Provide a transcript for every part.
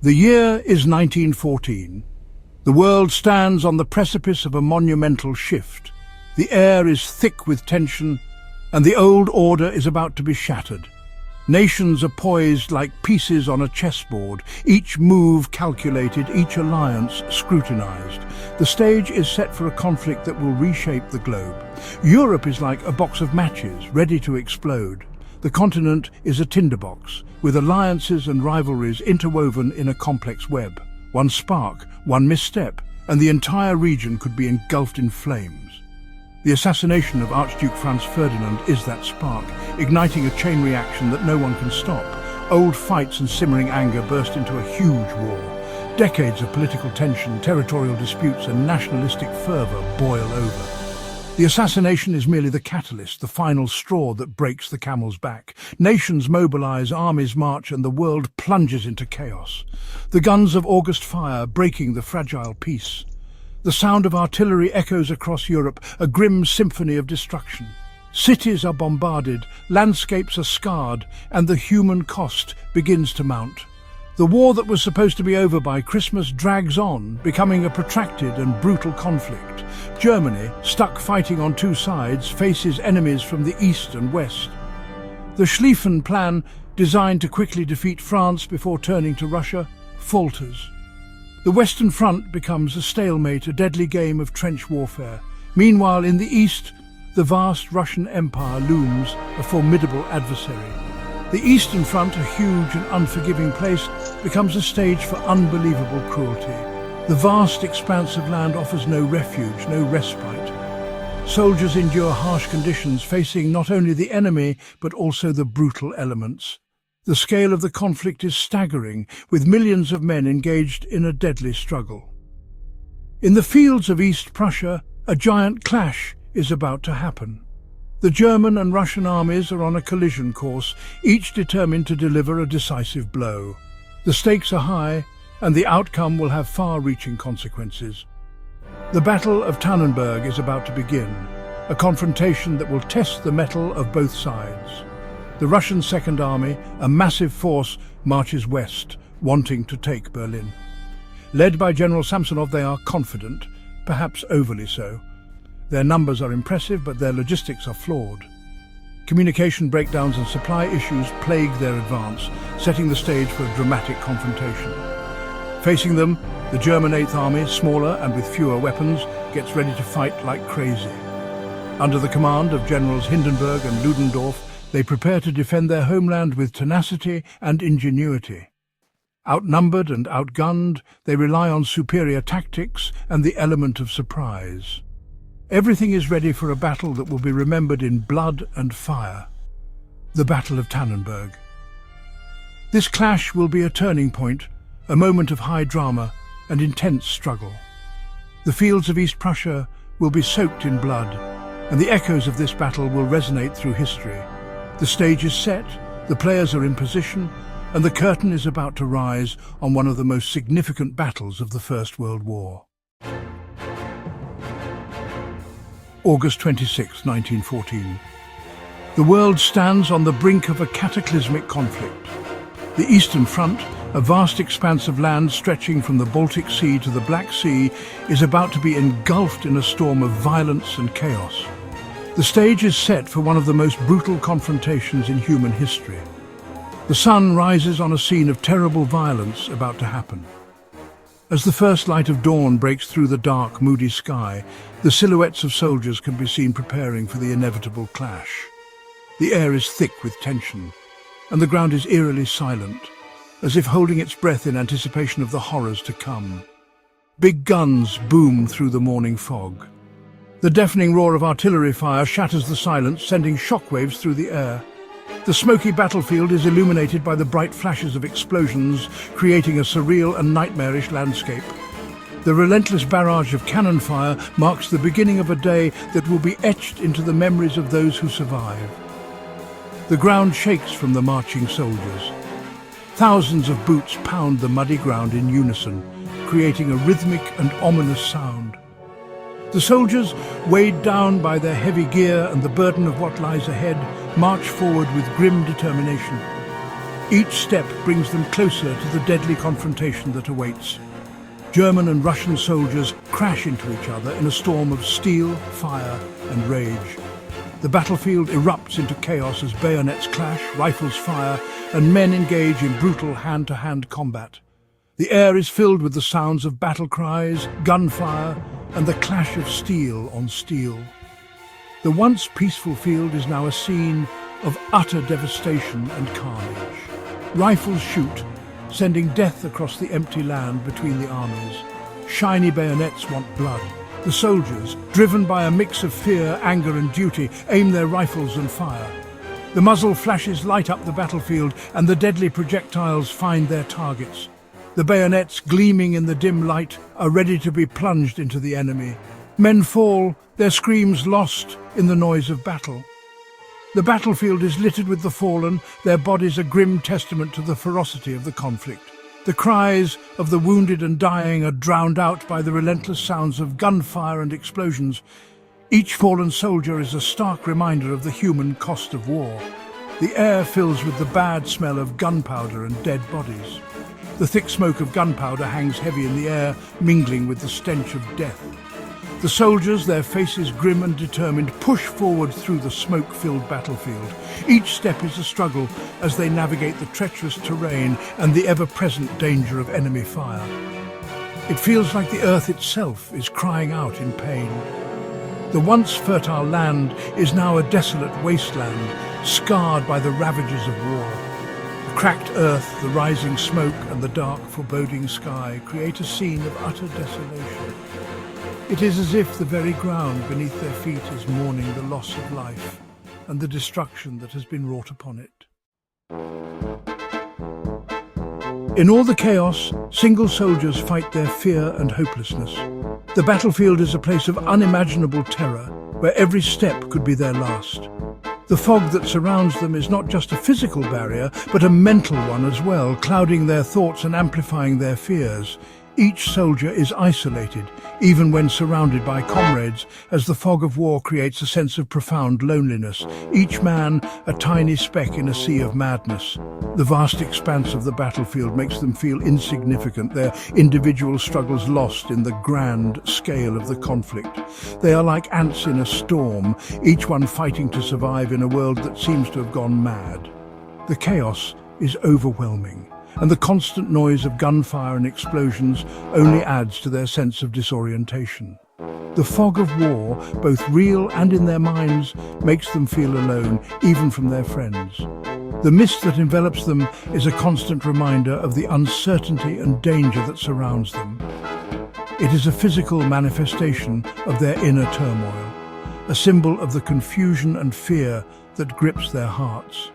The year is 1914. The world stands on the precipice of a monumental shift. The air is thick with tension, and the old order is about to be shattered. Nations are poised like pieces on a chessboard, each move calculated, each alliance scrutinized. The stage is set for a conflict that will reshape the globe. Europe is like a box of matches, ready to explode. The continent is a tinderbox, with alliances and rivalries interwoven in a complex web. One spark, one misstep, and the entire region could be engulfed in flames. The assassination of Archduke Franz Ferdinand is that spark, igniting a chain reaction that no one can stop. Old fights and simmering anger burst into a huge war. Decades of political tension, territorial disputes, and nationalistic fervor boil over. The assassination is merely the catalyst, the final straw that breaks the camel's back. Nations mobilize, armies march, and the world plunges into chaos. The guns of August fire, breaking the fragile peace. The sound of artillery echoes across Europe, a grim symphony of destruction. Cities are bombarded, landscapes are scarred, and the human cost begins to mount. The war that was supposed to be over by Christmas drags on, becoming a protracted and brutal conflict. Germany, stuck fighting on two sides, faces enemies from the east and west. The Schlieffen Plan, designed to quickly defeat France before turning to Russia, falters. The Western Front becomes a stalemate, a deadly game of trench warfare. Meanwhile, in the east, the vast Russian Empire looms, a formidable adversary. The Eastern Front, a huge and unforgiving place, becomes a stage for unbelievable cruelty. The vast expanse of land offers no refuge, no respite. Soldiers endure harsh conditions, facing not only the enemy, but also the brutal elements. The scale of the conflict is staggering, with millions of men engaged in a deadly struggle. In the fields of East Prussia, a giant clash is about to happen. The German and Russian armies are on a collision course, each determined to deliver a decisive blow. The stakes are high, and the outcome will have far-reaching consequences. The Battle of Tannenberg is about to begin, a confrontation that will test the mettle of both sides. The Russian Second Army, a massive force, marches west, wanting to take Berlin. Led by General Samsonov, they are confident, perhaps overly so. Their numbers are impressive, but their logistics are flawed. Communication breakdowns and supply issues plague their advance, setting the stage for a dramatic confrontation. Facing them, the German Eighth Army, smaller and with fewer weapons, gets ready to fight like crazy. Under the command of Generals Hindenburg and Ludendorff, they prepare to defend their homeland with tenacity and ingenuity. Outnumbered and outgunned, they rely on superior tactics and the element of surprise. Everything is ready for a battle that will be remembered in blood and fire. The Battle of Tannenberg. This clash will be a turning point, a moment of high drama and intense struggle. The fields of East Prussia will be soaked in blood, and the echoes of this battle will resonate through history. The stage is set, the players are in position, and the curtain is about to rise on one of the most significant battles of the First World War. August 26, 1914. The world stands on the brink of a cataclysmic conflict. The Eastern Front, a vast expanse of land stretching from the Baltic Sea to the Black Sea, is about to be engulfed in a storm of violence and chaos. The stage is set for one of the most brutal confrontations in human history. The sun rises on a scene of terrible violence about to happen. As the first light of dawn breaks through the dark, moody sky, the silhouettes of soldiers can be seen preparing for the inevitable clash. The air is thick with tension, and the ground is eerily silent, as if holding its breath in anticipation of the horrors to come. Big guns boom through the morning fog. The deafening roar of artillery fire shatters the silence, sending shockwaves through the air. The smoky battlefield is illuminated by the bright flashes of explosions, creating a surreal and nightmarish landscape. The relentless barrage of cannon fire marks the beginning of a day that will be etched into the memories of those who survive. The ground shakes from the marching soldiers. Thousands of boots pound the muddy ground in unison, creating a rhythmic and ominous sound. The soldiers, weighed down by their heavy gear and the burden of what lies ahead, march forward with grim determination. Each step brings them closer to the deadly confrontation that awaits. German and Russian soldiers crash into each other in a storm of steel, fire, and rage. The battlefield erupts into chaos as bayonets clash, rifles fire, and men engage in brutal hand-to-hand combat. The air is filled with the sounds of battle cries, gunfire, and the clash of steel on steel. The once peaceful field is now a scene of utter devastation and carnage. Rifles shoot, sending death across the empty land between the armies. Shiny bayonets want blood. The soldiers, driven by a mix of fear, anger and duty, aim their rifles and fire. The muzzle flashes light up the battlefield and the deadly projectiles find their targets. The bayonets, gleaming in the dim light, are ready to be plunged into the enemy. Men fall, their screams lost in the noise of battle. The battlefield is littered with the fallen, their bodies a grim testament to the ferocity of the conflict. The cries of the wounded and dying are drowned out by the relentless sounds of gunfire and explosions. Each fallen soldier is a stark reminder of the human cost of war. The air fills with the bad smell of gunpowder and dead bodies. The thick smoke of gunpowder hangs heavy in the air, mingling with the stench of death. The soldiers, their faces grim and determined, push forward through the smoke-filled battlefield. Each step is a struggle as they navigate the treacherous terrain and the ever-present danger of enemy fire. It feels like the earth itself is crying out in pain. The once fertile land is now a desolate wasteland, scarred by the ravages of war. The cracked earth, the rising smoke, and the dark, foreboding sky create a scene of utter desolation. It is as if the very ground beneath their feet is mourning the loss of life and the destruction that has been wrought upon it. In all the chaos, single soldiers fight their fear and hopelessness. The battlefield is a place of unimaginable terror, where every step could be their last. The fog that surrounds them is not just a physical barrier, but a mental one as well, clouding their thoughts and amplifying their fears. Each soldier is isolated, even when surrounded by comrades, as the fog of war creates a sense of profound loneliness. Each man a tiny speck in a sea of madness. The vast expanse of the battlefield makes them feel insignificant, their individual struggles lost in the grand scale of the conflict. They are like ants in a storm, each one fighting to survive in a world that seems to have gone mad. The chaos is overwhelming, and the constant noise of gunfire and explosions only adds to their sense of disorientation. The fog of war, both real and in their minds, makes them feel alone, even from their friends. The mist that envelops them is a constant reminder of the uncertainty and danger that surrounds them. It is a physical manifestation of their inner turmoil, a symbol of the confusion and fear that grips their hearts.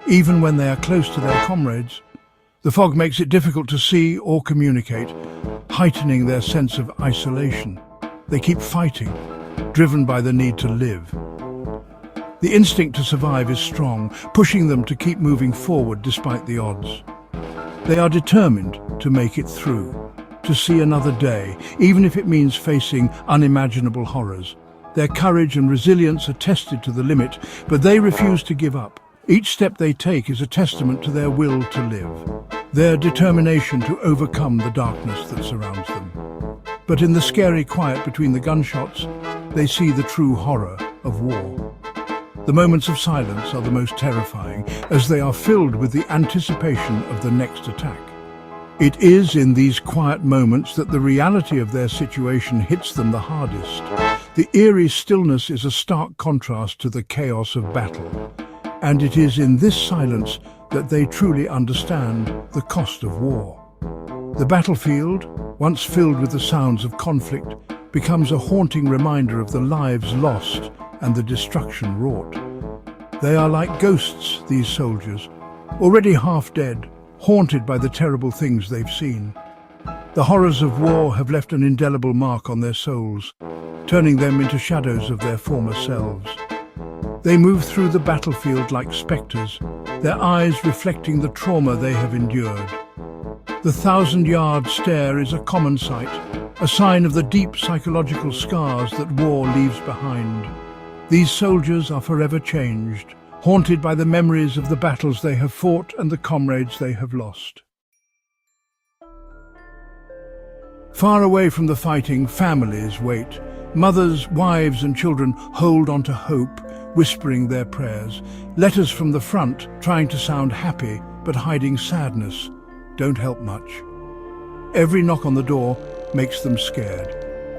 Even when they are close to their comrades, the fog makes it difficult to see or communicate, heightening their sense of isolation. They keep fighting, driven by the need to live. The instinct to survive is strong, pushing them to keep moving forward despite the odds. They are determined to make it through, to see another day, even if it means facing unimaginable horrors. Their courage and resilience are tested to the limit, but they refuse to give up. Each step they take is a testament to their will to live, their determination to overcome the darkness that surrounds them. But in the scary quiet between the gunshots, they see the true horror of war. The moments of silence are the most terrifying, as they are filled with the anticipation of the next attack. It is in these quiet moments that the reality of their situation hits them the hardest. The eerie stillness is a stark contrast to the chaos of battle. And it is in this silence that they truly understand the cost of war. The battlefield, once filled with the sounds of conflict, becomes a haunting reminder of the lives lost and the destruction wrought. They are like ghosts, these soldiers, already half dead, haunted by the terrible things they've seen. The horrors of war have left an indelible mark on their souls, turning them into shadows of their former selves. They move through the battlefield like specters, their eyes reflecting the trauma they have endured. The 1,000-yard stare is a common sight, a sign of the deep psychological scars that war leaves behind. These soldiers are forever changed, haunted by the memories of the battles they have fought and the comrades they have lost. Far away from the fighting, families wait. Mothers, wives and children hold on to hope, whispering their prayers. Letters from the front, trying to sound happy but hiding sadness, don't help much. Every knock on the door makes them scared.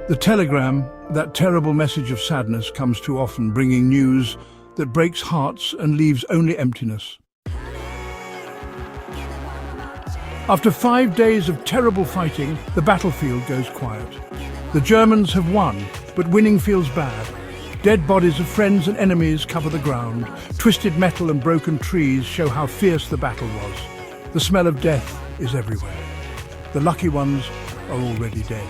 The telegram, that terrible message of sadness, comes too often, bringing news that breaks hearts and leaves only emptiness. After 5 days of terrible fighting, the battlefield goes quiet. The Germans have won, but winning feels bad. Dead bodies of friends and enemies cover the ground. Twisted metal and broken trees show how fierce the battle was. The smell of death is everywhere. The lucky ones are already dead.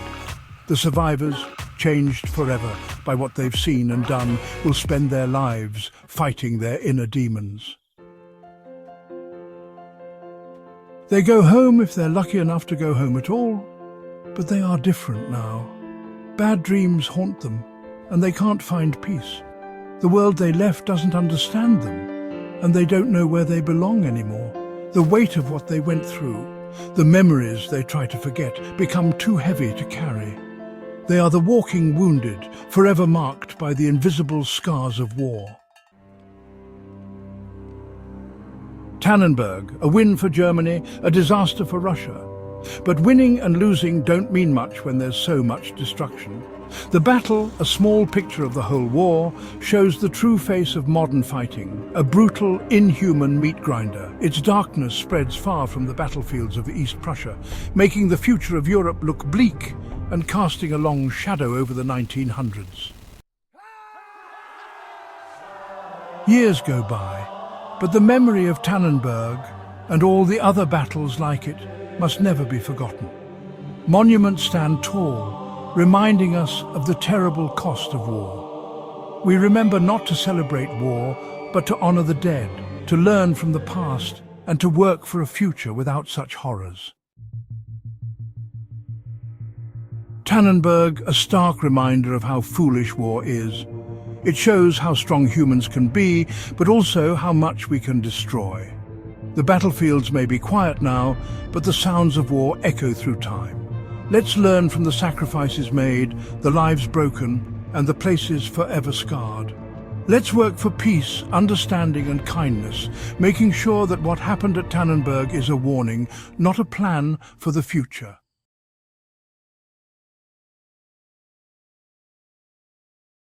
The survivors, changed forever by what they've seen and done, will spend their lives fighting their inner demons. They go home if they're lucky enough to go home at all, but they are different now. Bad dreams haunt them, and they can't find peace. The world they left doesn't understand them, and they don't know where they belong anymore. The weight of what they went through, the memories they try to forget, become too heavy to carry. They are the walking wounded, forever marked by the invisible scars of war. Tannenberg, a win for Germany, a disaster for Russia. But winning and losing don't mean much when there's so much destruction. The battle, a small picture of the whole war, shows the true face of modern fighting, a brutal, inhuman meat grinder. Its darkness spreads far from the battlefields of East Prussia, making the future of Europe look bleak and casting a long shadow over the 1900s. Years go by, but the memory of Tannenberg and all the other battles like it must never be forgotten. Monuments stand tall, reminding us of the terrible cost of war. We remember not to celebrate war, but to honor the dead, to learn from the past, and to work for a future without such horrors. Tannenberg, a stark reminder of how foolish war is. It shows how strong humans can be, but also how much we can destroy. The battlefields may be quiet now, but the sounds of war echo through time. Let's learn from the sacrifices made, the lives broken, and the places forever scarred. Let's work for peace, understanding and kindness, making sure that what happened at Tannenberg is a warning, not a plan for the future.